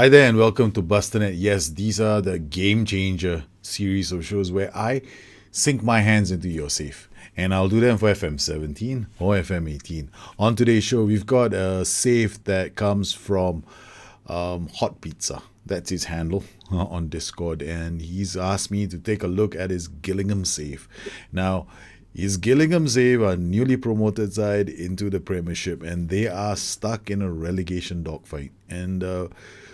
Hi there and welcome to Bustthenet. Yes, these are the Gamechanger series of shows where I sink my hands into your safe. And I'll do them for FM17 or FM18. On today's show, we've got a safe that comes from Hot Pizza. That's his handle on Discord. And he's asked me to take a look at his Gillingham safe. Now, his Gillingham save are newly promoted side into the Premiership, and they are stuck in a relegation dogfight. And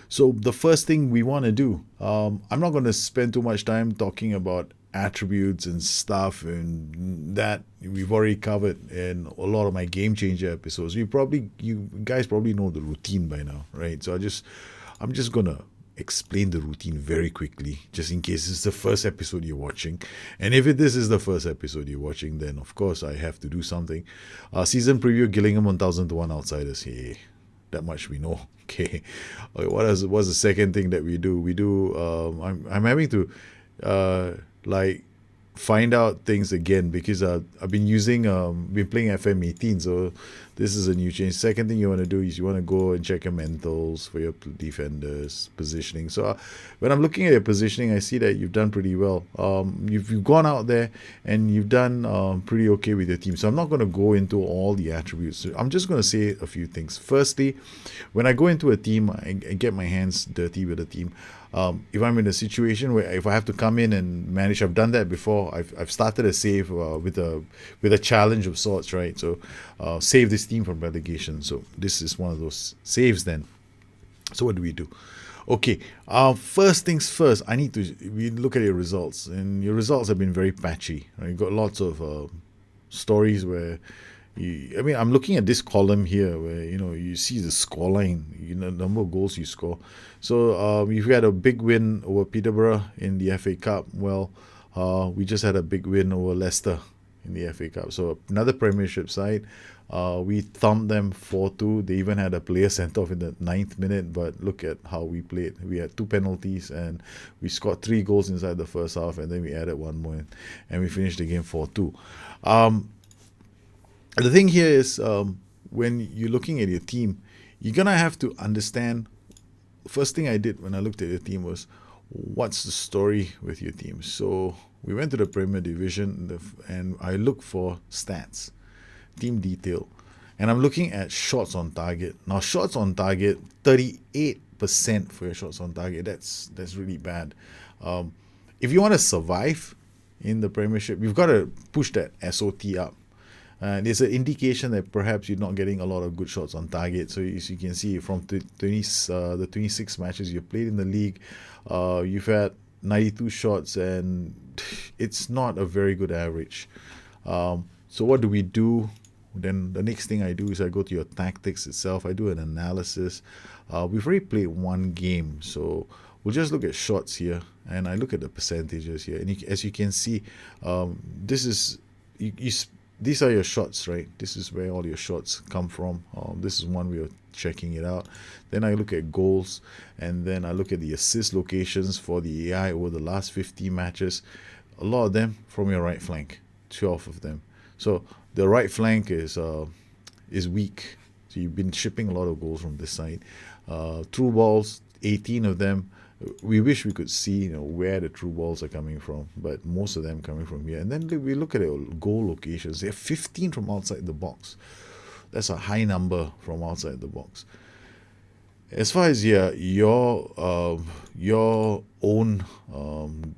so the first thing we want to do, I'm not going to spend too much time talking about attributes and stuff, and that we've already covered in a lot of my Game Changer episodes. You guys probably know the routine by now, right? So I'm just gonna explain the routine very quickly, just in case it's the first episode you're watching. And if this is the first episode you're watching, then of course I have to do something. Season preview: Gillingham 1000 to 1 outsiders. Hey, that much we know. Okay, what's the second thing that we do? I'm having to like find out things again because I've been been playing FM18, so this is a new change. Second thing you want to do is you want to go and check your mentals for your defenders, positioning. So when I'm looking at your positioning, I see that you've done pretty well. You've gone out there and you've done pretty okay with your team. So I'm not going to go into all the attributes. I'm just going to say a few things. Firstly, when I go into a team, I get my hands dirty with a team. If I'm in a situation where if I have to come in and manage, I've done that before. I've started a save with a challenge of sorts, right? So save this team from relegation. So this is one of those saves then. So what do we do? Okay, first things first, we look at your results, and your results have been very patchy. Right? You've got lots of stories where I'm looking at this column here where you see the scoreline, the number of goals you score. So you've had a big win over Peterborough in the FA Cup. Well, we just had a big win over Leicester in the FA Cup. So another Premiership side. We thumped them 4-2. They even had a player sent off in the 9th minute, but look at how we played. We had 2 penalties and we scored 3 goals inside the first half, and then we added 1 more and we finished the game 4-2. The thing here is when you're looking at your team, you're going to have to understand. First thing I did when I looked at your team was, what's the story with your team? So we went to the Premier Division and I looked for stats, team detail, and I'm looking at shots on target. Now, shots on target, 38% for your shots on target. That's really bad. If you want to survive in the Premiership, you've got to push that SOT up. There's an indication that perhaps you're not getting a lot of good shots on target. So as you can see from the 26 matches you've played in the league, you've had 92 shots, and it's not a very good average. So what do we do? Then the next thing I do is I go to your tactics itself. I do an analysis. We've already played 1 game, so we'll just look at shots here, and I look at the percentages here. And as you can see, these are your shots, right? This is where all your shots come from. This is one way of checking it out. Then I look at goals, and then I look at the assist locations for the AI over the last 50 matches. A lot of them from your right flank, 12 of them. So the right flank is weak. So you've been shipping a lot of goals from this side. Through balls, 18 of them. We wish we could see where the true balls are coming from, but most of them coming from here. And then we look at the goal locations. They have 15 from outside the box. That's a high number from outside the box. As far as your own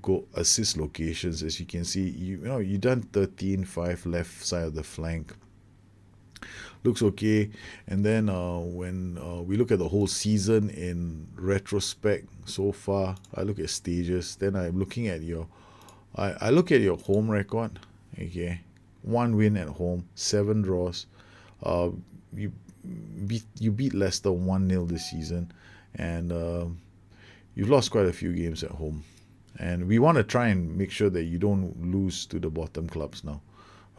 goal assist locations, as you can see, you done 13, 5 left side of the flank. Looks okay. And then when we look at the whole season in retrospect so far, I look at stages. Then I'm looking at I look at your home record. Okay, 1 win at home, 7 draws. You beat Leicester 1-0 this season, and you've lost quite a few games at home. And we want to try and make sure that you don't lose to the bottom clubs now.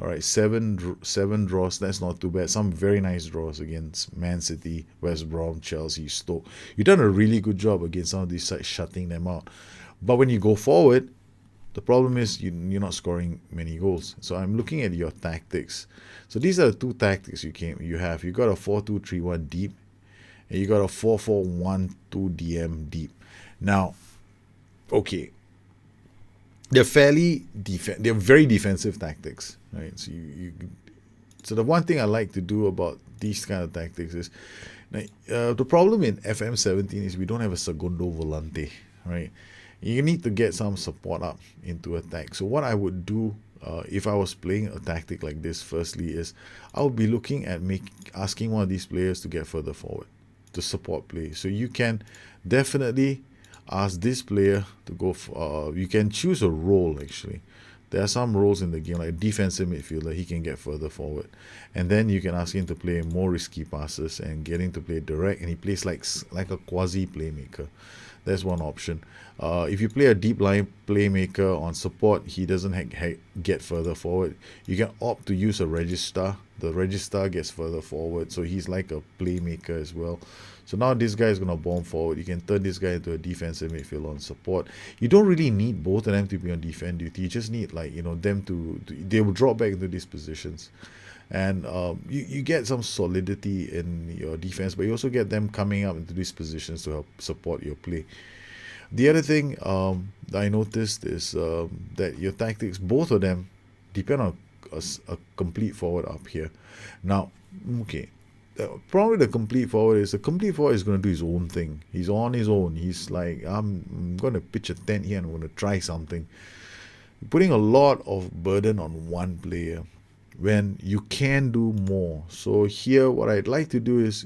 All right, 7 draws. That's not too bad. Some very nice draws against Man City, West Brom, Chelsea, Stoke. You've done a really good job against some of these sides, shutting them out. But when you go forward, the problem is you're not scoring many goals. So I'm looking at your tactics. So these are the 2 tactics you have. You got a 4-2-3-1 deep, and you got a 4-4-1-2 DM deep. Now, okay, they're they're very defensive tactics, right? So the one thing I like to do about these kind of tactics is, the problem in FM17 is we don't have a segundo volante, right? You need to get some support up into attack. So what I would do, if I was playing a tactic like this, firstly is I would be looking at asking one of these players to get further forward to support play. So you can definitely ask this player to go for, you can choose a role actually. There are some roles in the game, like defensive midfielder, he can get further forward. And then you can ask him to play more risky passes and get him to play direct, and he plays like a quasi playmaker. That's one option. If you play a deep line playmaker on support, he doesn't get further forward. You can opt to use a register. The register gets further forward, so he's like a playmaker as well. So now this guy is going to bomb forward. You can turn this guy into a defensive midfielder on support. You don't really need both of them to be on defense duty. You just need, like, them they will drop back into these positions. And you get some solidity in your defense, but you also get them coming up into these positions to help support your play. The other thing that I noticed is that your tactics, both of them, depend on a complete forward up here. Now, okay, probably the complete forward is going to do his own thing. He's on his own. He's like, I'm going to pitch a tent here and I'm going to try something. Putting a lot of burden on one player when you can do more. So here, what I'd like to do is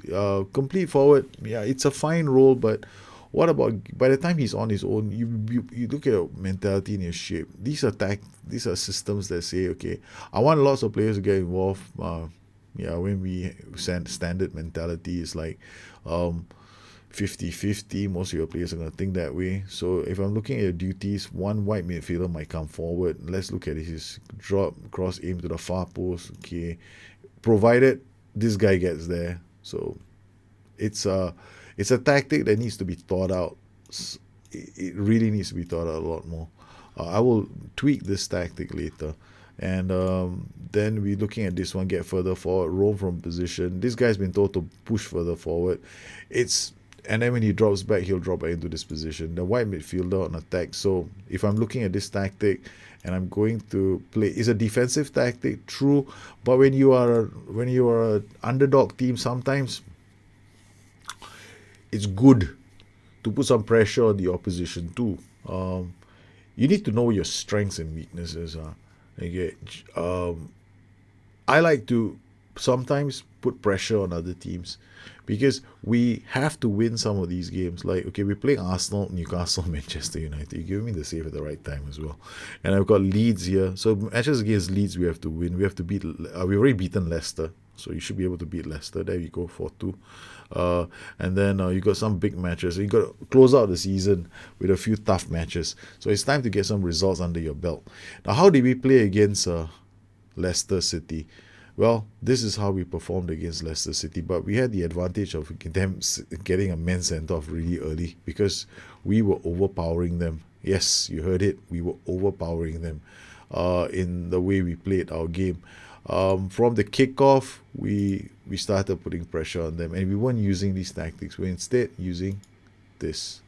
complete forward. Yeah, it's a fine role, but what about by the time he's on his own? You look at your mentality and your shape. These are systems that say, okay, I want lots of players to get involved. When we standard mentality is like 50-50. Most of your players are going to think that way. So if I'm looking at your duties, one wide midfielder might come forward. Let's look at his drop, cross, aim to the far post. Okay, provided this guy gets there. So it's a tactic that needs to be thought out. It really needs to be thought out a lot more. I will tweak this tactic later. And then we're looking at this one, get further forward, roam from position. This guy's been told to push further forward. And then when he drops back, he'll drop back into this position. The wide midfielder on attack. So if I'm looking at this tactic and I'm going to play, it's a defensive tactic, true. But when you are an underdog team, sometimes it's good to put some pressure on the opposition too. You need to know your strengths and weaknesses. Okay. I like to sometimes put pressure on other teams because we have to win some of these games. Like, okay, we're playing Arsenal, Newcastle, Manchester United. You give me the save at the right time as well. And I've got Leeds here. So matches against Leeds, we have to win. We have to beat. We've already beaten Leicester, so you should be able to beat Leicester. There you go, 4-2. And then you got some big matches. You got to close out the season with a few tough matches. So it's time to get some results under your belt. Now, how did we play against Leicester City? Well, this is how we performed against Leicester City, but we had the advantage of them getting a man sent off really early because we were overpowering them. Yes, you heard it. We were overpowering them in the way we played our game. From the kickoff, we started putting pressure on them, and we weren't using these tactics. We're instead using this.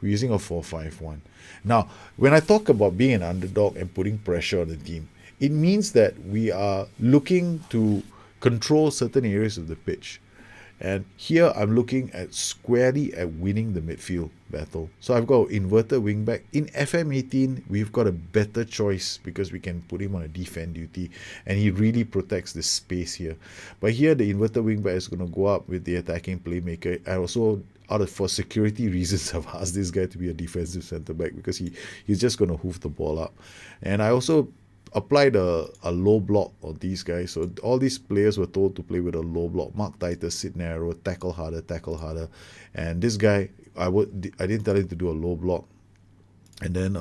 We're using a 4-5-1. Now, when I talk about being an underdog and putting pressure on the team, it means that we are looking to control certain areas of the pitch. And here I'm looking at squarely at winning the midfield battle. So I've got an inverted wingback. In FM18, we've got a better choice because we can put him on a defend duty and he really protects this space here. But here the inverted wingback is going to go up with the attacking playmaker. I also, for security reasons, I've asked this guy to be a defensive centre-back because he's just going to hoof the ball up. And I also applied a low block on these guys. So all these players were told to play with a low block. Mark tighter, sit narrow, tackle harder. And this guy, I didn't tell him to do a low block. And then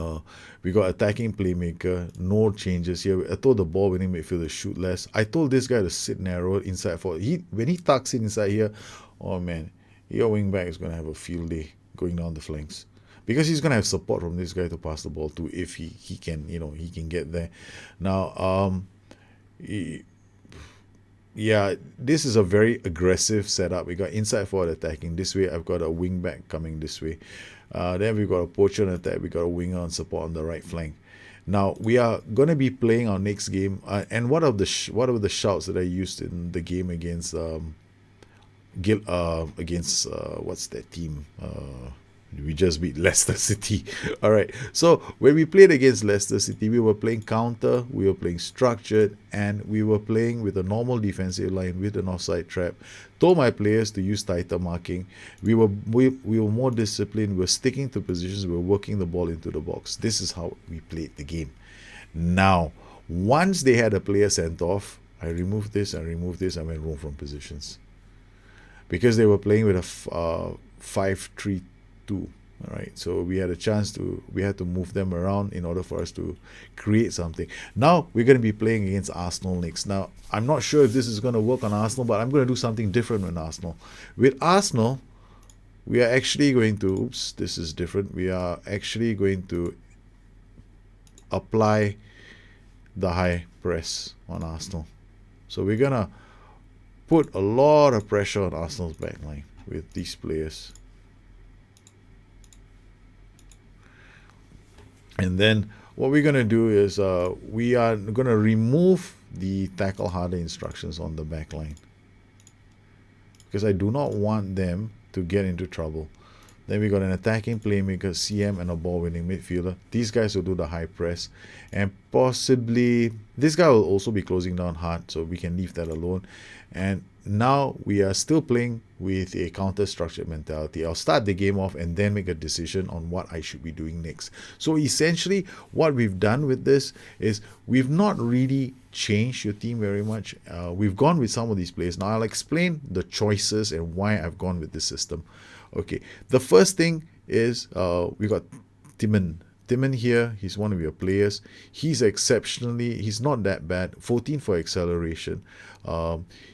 we got attacking playmaker, no changes here. I told the ball winning midfielder to shoot less. I told this guy to sit narrow inside for when he tucks in inside here, oh man, your wing back is gonna have a field day going down the flanks. Because he's gonna have support from this guy to pass the ball to if he can get there. Now Yeah, this is a very aggressive setup. We got inside forward attacking this way. I've got a wing back coming this way. Then we've got a poacher on attack. We got a winger on support on the right flank. Now we are going to be playing our next game. And what are the shouts that I used in the game against what's that team? We just beat Leicester City. All right. So when we played against Leicester City, we were playing counter, we were playing structured, and we were playing with a normal defensive line with an offside trap. Told my players to use tighter marking. We were more disciplined. We were sticking to positions. We were working the ball into the box. This is how we played the game. Now, once they had a player sent off, I removed this. I went roam from positions because they were playing with a 5-3-2. All right, so we had to move them around in order for us to create something. Now we're going to be playing against Arsenal next. Now I'm not sure if this is going to work on Arsenal, but I'm going to do something different with Arsenal. With Arsenal, we are actually going to, oops, this is different. We are actually going to apply the high press on Arsenal. So we're going to put a lot of pressure on Arsenal's backline with these players. And then what we're going to do is we are going to remove the tackle harder instructions on the back line, because I do not want them to get into trouble. Then we got an attacking playmaker, CM, and a ball-winning midfielder. These guys will do the high press. And possibly this guy will also be closing down hard, so we can leave that alone. And now we are still playing with a counter-structured mentality. I'll start the game off and then make a decision on what I should be doing next. So essentially, what we've done with this is we've not really changed your team very much. We've gone with some of these players. Now I'll explain the choices and why I've gone with this system. Okay, the first thing is we got Timon. Timon here, he's one of your players. He's not that bad. 14 for acceleration.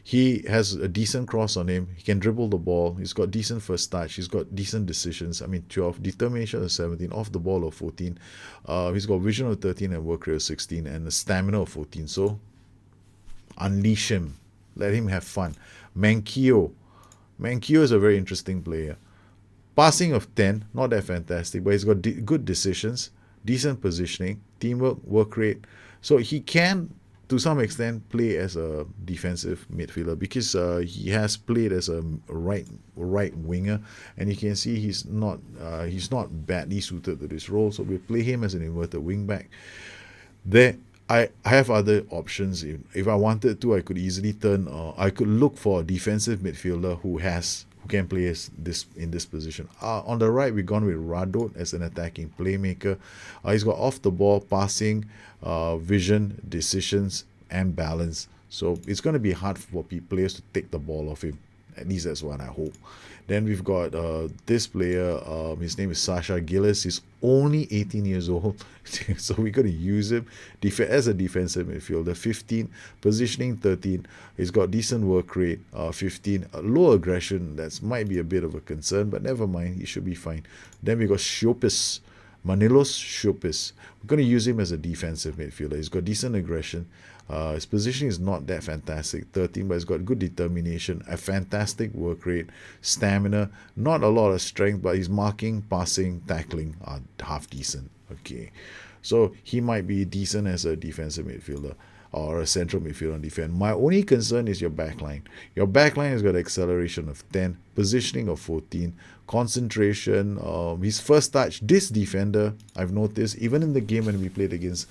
He has a decent cross on him. He can dribble the ball. He's got decent first touch. He's got decent decisions. 12. Determination of 17. Off the ball of 14. He's got vision of 13 and work rate of 16 and a stamina of 14. So unleash him. Let him have fun. Manquillo is a very interesting player. Passing of 10, not that fantastic, but he's got good decisions, decent positioning, teamwork, work rate. So he can, to some extent, play as a defensive midfielder because he has played as a right winger, and you can see he's not badly suited to this role. So we play him as an inverted wing back. There, I have other options. If I wanted to, I could easily I could look for a defensive midfielder who can play in this position. On the right, we've gone with Radot as an attacking playmaker. He's got off the ball, passing, vision, decisions, and balance. So it's going to be hard for players to take the ball off him. At least that's what I hope. Then we've got this player. His name is Sasha Gillis. He's only 18 years old. So we're going to use him as a defensive midfielder. 15, positioning 13. He's got decent work rate, 15. Low aggression, that might be a bit of a concern, but never mind. He should be fine. Then we got Siopis. Manilos Siopis. We're going to use him as a defensive midfielder. He's got decent aggression. His positioning is not that fantastic, 13, but he's got good determination, a fantastic work rate, stamina, not a lot of strength, but his marking, passing, tackling are half decent. Okay, so he might be decent as a defensive midfielder or a central midfielder on defense. My only concern is your backline. Your backline has got acceleration of 10, positioning of 14, concentration, his first touch. This defender, I've noticed, even in the game when we played against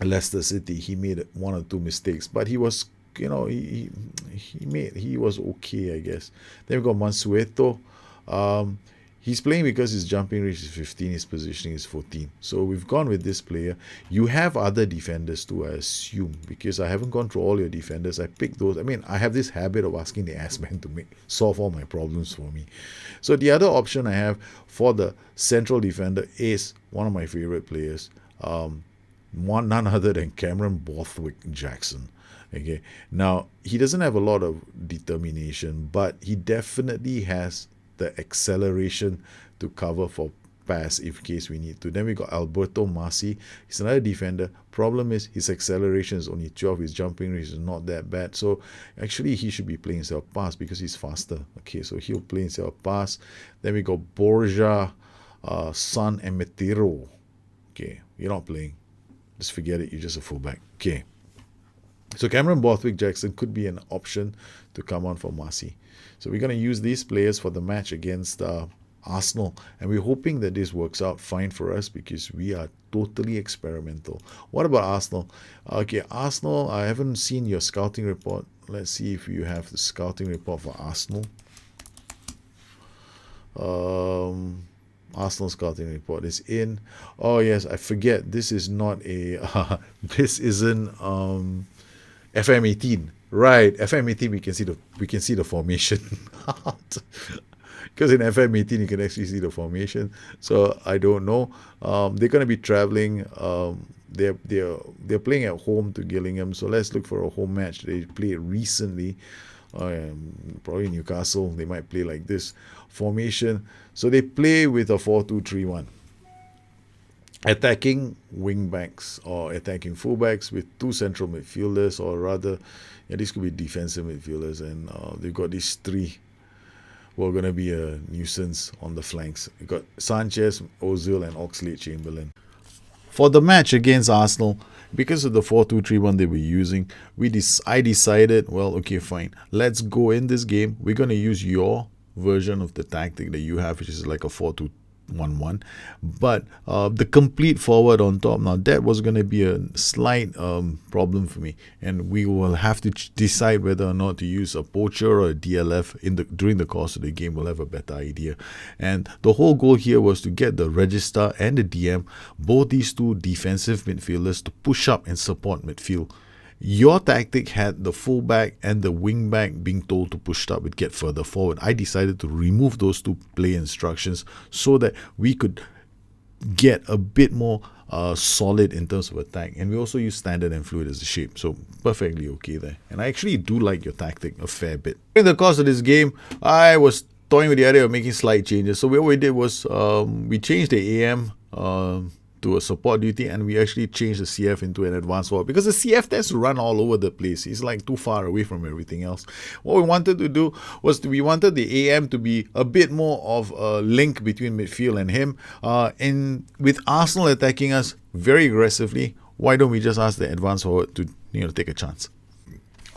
Leicester City, he made one or two mistakes, but he was, he was okay, I guess. Then we got Mansueto. He's playing because his jumping range is 15, his positioning is 14. So we've gone with this player. You have other defenders too, I assume, because I haven't gone through all your defenders. I picked those. I have this habit of asking the ass-man to solve all my problems for me. So the other option I have for the central defender is one of my favorite players, none other than Cameron Borthwick Jackson. Okay, now he doesn't have a lot of determination, but he definitely has the acceleration to cover for pass in case we need to. Then we got Alberto Masi. He's another defender. Problem is his acceleration is only 12. His jumping range is not that bad. So actually he should be playing instead of pass because he's faster. Okay, so he'll play instead of pass. Then we got Borja, San Emetero. Okay, you're not playing. Just forget it. You're just a fullback. Okay. So Cameron Borthwick-Jackson could be an option to come on for Masi. So we're going to use these players for the match against Arsenal. And we're hoping that this works out fine for us because we are totally experimental. What about Arsenal? Okay, Arsenal, I haven't seen your scouting report. Let's see if you have the scouting report for Arsenal. Arsenal scouting report is in. Oh yes, I forget. This is not a. This isn't FM18. Right, FM18 we can see the formation. Because in FM18 you can actually see the formation. So I don't know. They're going to be traveling. They're playing at home to Gillingham. So let's look for a home match. They played recently. Probably Newcastle. They might play like this formation. So they play with a 4-2-3-1. Attacking wing backs or attacking fullbacks with two central midfielders, or rather, these could be defensive midfielders, and they've got these three who are going to be a nuisance on the flanks. You've got Sanchez, Ozil, and Oxlade-Chamberlain. For the match against Arsenal, because of the 4-2-3-1 they were using, I decided, well, okay, fine. Let's go in this game. We're going to use your version of the tactic that you have, which is like a 4-2-1-1. But the complete forward on top, now that was going to be a slight problem for me. And we will have to decide whether or not to use a poacher or a DLF during the course of the game. We'll have a better idea. And the whole goal here was to get the Register and the DM, both these two defensive midfielders, to push up and support midfield. Your tactic had the fullback and the wingback being told to push up and get further forward. I decided to remove those two play instructions so that we could get a bit more solid in terms of attack. And we also use standard and fluid as the shape. So perfectly okay there. And I actually do like your tactic a fair bit. In the course of this game, I was toying with the idea of making slight changes. So what we did was we changed the AM to a support duty, and we actually changed the CF into an advanced forward because the CF tends to run all over the place. He's like too far away from everything else. What we wanted to do was we wanted the AM to be a bit more of a link between midfield and him. And with Arsenal attacking us very aggressively, why don't we just ask the advanced forward to take a chance?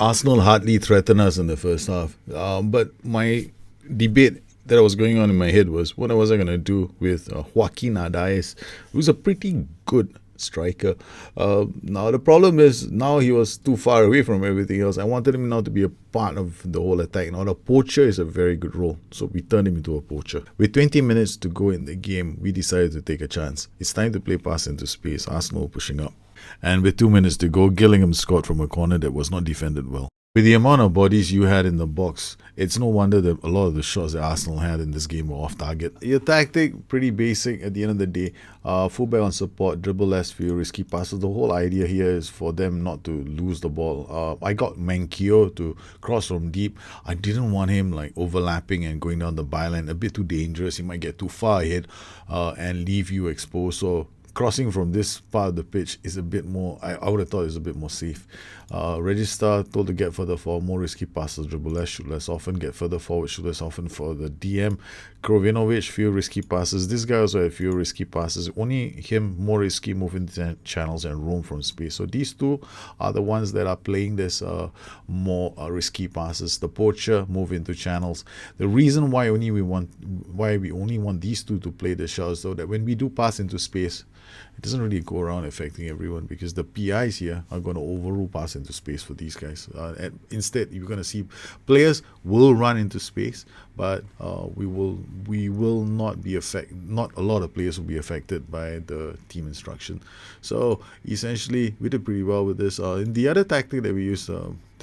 Arsenal hardly threatened us in the first half, but my debate that was going on in my head was, what was I going to do with Joaquin Ardaez, who's a pretty good striker. Now the problem is, now he was too far away from everything else. I wanted him now to be a part of the whole attack. Now the poacher is a very good role, so we turned him into a poacher. With 20 minutes to go in the game, we decided to take a chance. It's time to play pass into space. Arsenal pushing up. And with 2 minutes to go, Gillingham scored from a corner that was not defended well. With the amount of bodies you had in the box, it's no wonder that a lot of the shots that Arsenal had in this game were off target. Your tactic, pretty basic at the end of the day. Fullback on support, dribble less, few risky passes. The whole idea here is for them not to lose the ball. I got Manquillo to cross from deep. I didn't want him like overlapping and going down the byline. A bit too dangerous. He might get too far ahead and leave you exposed. So crossing from this part of the pitch is a bit more, I would have thought it's a bit more safe. Register told to get further forward, more risky passes, dribble less, shoot less often, get further forward, shoot less often for the DM. Krovinovic, few risky passes. This guy also had few risky passes. Only him, more risky, move into channels and roam from space. So these two are the ones that are playing this more risky passes. The poacher, move into channels. The reason why we only want these two to play the shots, though, that when we do pass into space, it doesn't really go around affecting everyone because the PIs here are going to overrule pass into space for these guys. Instead, you're going to see players will run into space, but we will not be not a lot of players will be affected by the team instruction. So essentially, we did pretty well with this. In the other tactic that we used,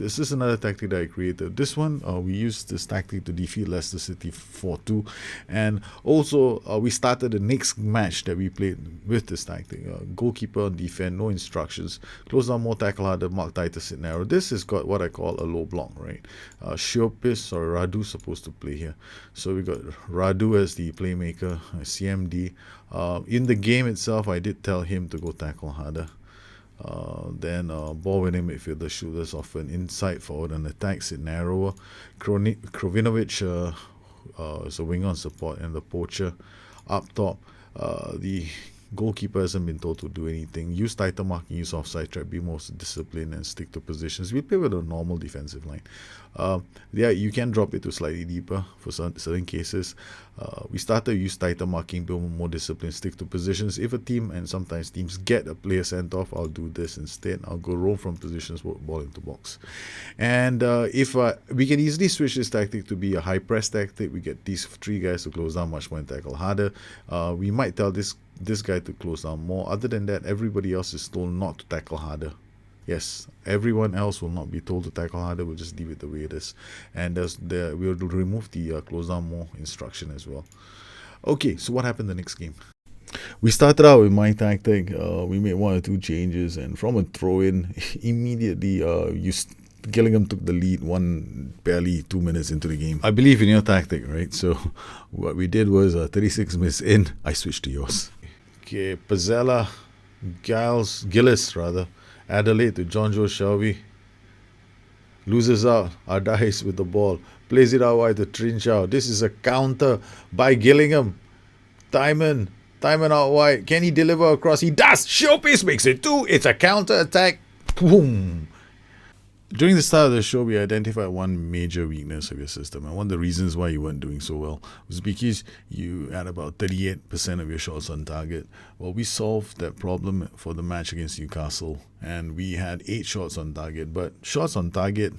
This is another tactic that I created. This one, we used this tactic to defeat Leicester City 4-2. And also, we started the next match that we played with this tactic. Goalkeeper on defense, no instructions. Close down more, tackle harder, mark tighter, sit narrow. This has got what I call a low block, right? Shiopis or Radu supposed to play here. So we got Radu as the playmaker, CMD. In the game itself, I did tell him to go tackle harder. Then ball winning midfielder, shooters often inside forward and attacks it narrower. Krovinovic is a winger on support, and the poacher up top. The goalkeeper hasn't been told to do anything. Use tighter marking, use offside trap, be more disciplined and stick to positions. We play with a normal defensive line. Yeah, you can drop it to slightly deeper for certain cases. We started to use tighter marking, be more disciplined, stick to positions. If a team, and sometimes teams, get a player sent off, I'll do this instead. I'll go roam from positions, work ball into box. And if we can easily switch this tactic to be a high press tactic, we get these three guys to close down much more and tackle harder. We might tell this guy to close down more. Other than that, everybody else is told not to tackle harder. Yes, everyone else will not be told to tackle harder. We'll just leave it the way it is. And we'll remove the close down more instruction as well. Okay, so what happened the next game? We started out with my tactic. We made 1 or 2 changes, and from a throw-in, immediately Gillingham took the lead barely 2 minutes into the game. I believe in your tactic, right? So what we did was 36 minutes in, I switched to yours. Okay, Pazzella, Gillis, Adelaide to John Joe Shelby. Loses out. Ardais with the ball. Plays it out wide to Trinchao. This is a counter by Gillingham. Timon out wide. Can he deliver across? He does. Showpiece makes it 2. It's a counter attack. Boom. During the start of the show, we identified one major weakness of your system, and one of the reasons why you weren't doing so well was because you had about 38% of your shots on target. Well, we solved that problem for the match against Newcastle, and we had 8 shots on target, but shots on target,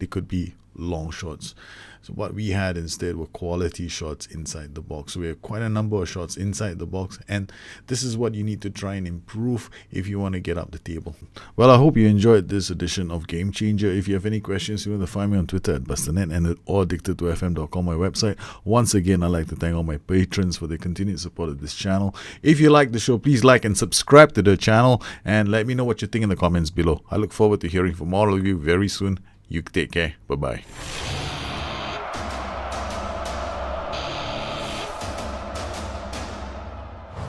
they could be long shots. So what we had instead were quality shots inside the box. So we have quite a number of shots inside the box, and this is what you need to try and improve if you want to get up the table. Well, I hope you enjoyed this edition of Gamechanger. If you have any questions, you want to find me on Twitter at Bustthenet and or addicted2fm.com, my website. Once again, I'd like to thank all my patrons for their continued support of this channel. If you like the show, please like and subscribe to the channel, and let me know what you think in the comments below. I look forward to hearing from all of you very soon. You take care. Bye-bye.